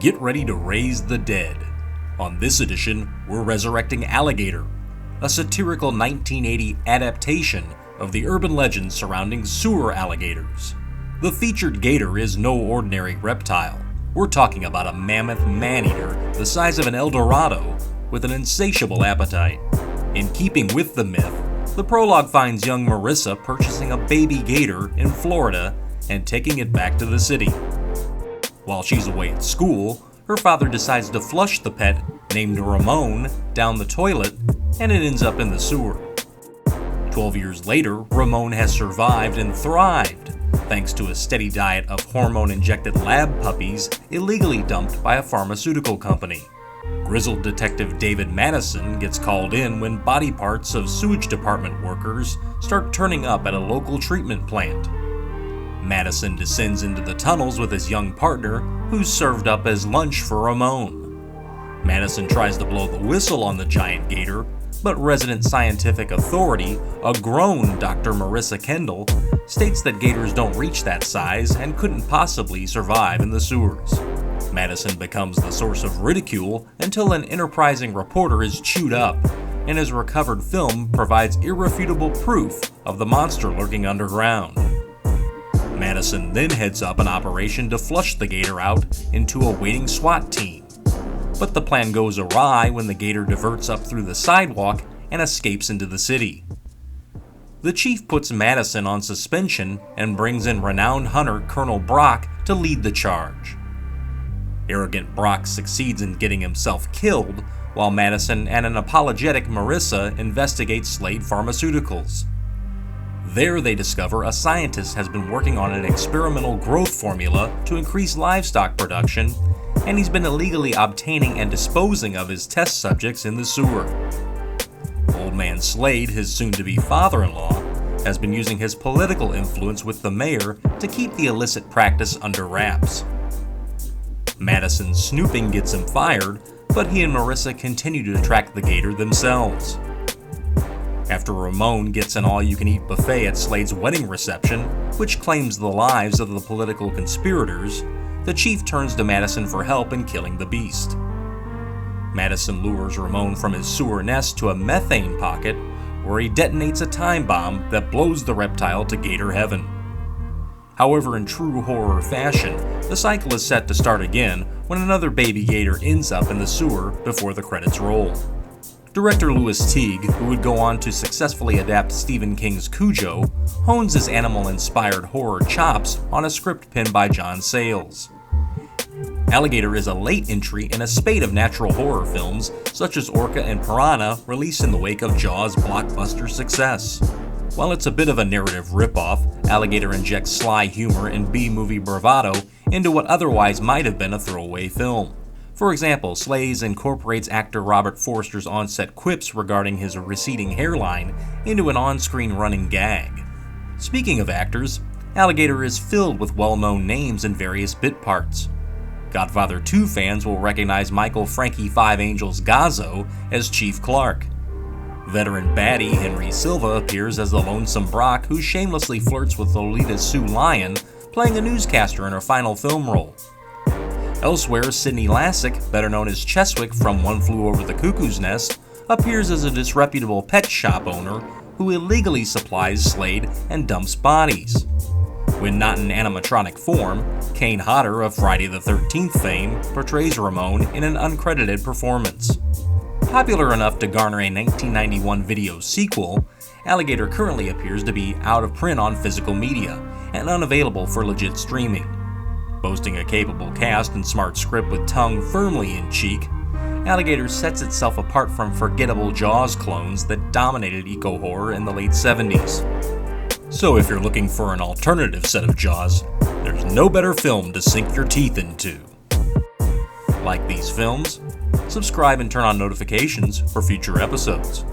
Get ready to raise the dead. On this edition, we're resurrecting Alligator, a satirical 1980 adaptation of the urban legends surrounding sewer alligators. The featured gator is no ordinary reptile. We're talking about a mammoth man-eater the size of an El Dorado with an insatiable appetite. In keeping with the myth, the prologue finds young Marissa purchasing a baby gator in Florida and taking it back to the city. While she's away at school, her father decides to flush the pet, named Ramon, down the toilet, and it ends up in the sewer. 12 years later, Ramon has survived and thrived, thanks to a steady diet of hormone-injected lab puppies illegally dumped by a pharmaceutical company. Grizzled Detective David Madison gets called in when body parts of sewage department workers start turning up at a local treatment plant. Madison descends into the tunnels with his young partner, who's served up as lunch for Ramon. Madison tries to blow the whistle on the giant gator, but resident scientific authority, a grown Dr. Marissa Kendall, states that gators don't reach that size and couldn't possibly survive in the sewers. Madison becomes the source of ridicule until an enterprising reporter is chewed up, and his recovered film provides irrefutable proof of the monster lurking underground. Madison then heads up an operation to flush the gator out into a waiting SWAT team. But the plan goes awry when the gator diverts up through the sidewalk and escapes into the city. The chief puts Madison on suspension and brings in renowned hunter Colonel Brock to lead the charge. Arrogant Brock succeeds in getting himself killed, while Madison and an apologetic Marissa investigate Slade Pharmaceuticals. There they discover a scientist has been working on an experimental growth formula to increase livestock production, and he's been illegally obtaining and disposing of his test subjects in the sewer. Old man Slade, his soon-to-be father-in-law, has been using his political influence with the mayor to keep the illicit practice under wraps. Madison's snooping gets him fired, but he and Marissa continue to track the gator themselves. After Ramon gets an all-you-can-eat buffet at Slade's wedding reception, which claims the lives of the political conspirators, the chief turns to Madison for help in killing the beast. Madison lures Ramon from his sewer nest to a methane pocket, where he detonates a time bomb that blows the reptile to gator heaven. However, in true horror fashion, the cycle is set to start again when another baby gator ends up in the sewer before the credits roll. Director Louis Teague, who would go on to successfully adapt Stephen King's Cujo, hones his animal-inspired horror chops on a script penned by John Sayles. Alligator is a late entry in a spate of natural horror films such as Orca and Piranha, released in the wake of Jaws' blockbuster success. While it's a bit of a narrative ripoff, Alligator injects sly humor and B-movie bravado into what otherwise might have been a throwaway film. For example, Slays incorporates actor Robert Forster's on-set quips regarding his receding hairline into an on-screen running gag. Speaking of actors, Alligator is filled with well-known names in various bit parts. Godfather 2 fans will recognize Michael Frankie Five Angels Gazzo as Chief Clark. Veteran baddie Henry Silva appears as the lonesome Brock who shamelessly flirts with Lolita Sue Lyon, playing a newscaster in her final film role. Elsewhere, Sidney Lassick, better known as Cheswick from One Flew Over the Cuckoo's Nest, appears as a disreputable pet shop owner who illegally supplies Slade and dumps bodies. When not in animatronic form, Kane Hodder of Friday the 13th fame portrays Ramon in an uncredited performance. Popular enough to garner a 1991 video sequel, Alligator currently appears to be out of print on physical media and unavailable for legit streaming. Boasting a capable cast and smart script with tongue firmly in cheek, Alligator sets itself apart from forgettable Jaws clones that dominated eco-horror in the late 70s. So if you're looking for an alternative set of Jaws, there's no better film to sink your teeth into. Like these films? Subscribe and turn on notifications for future episodes.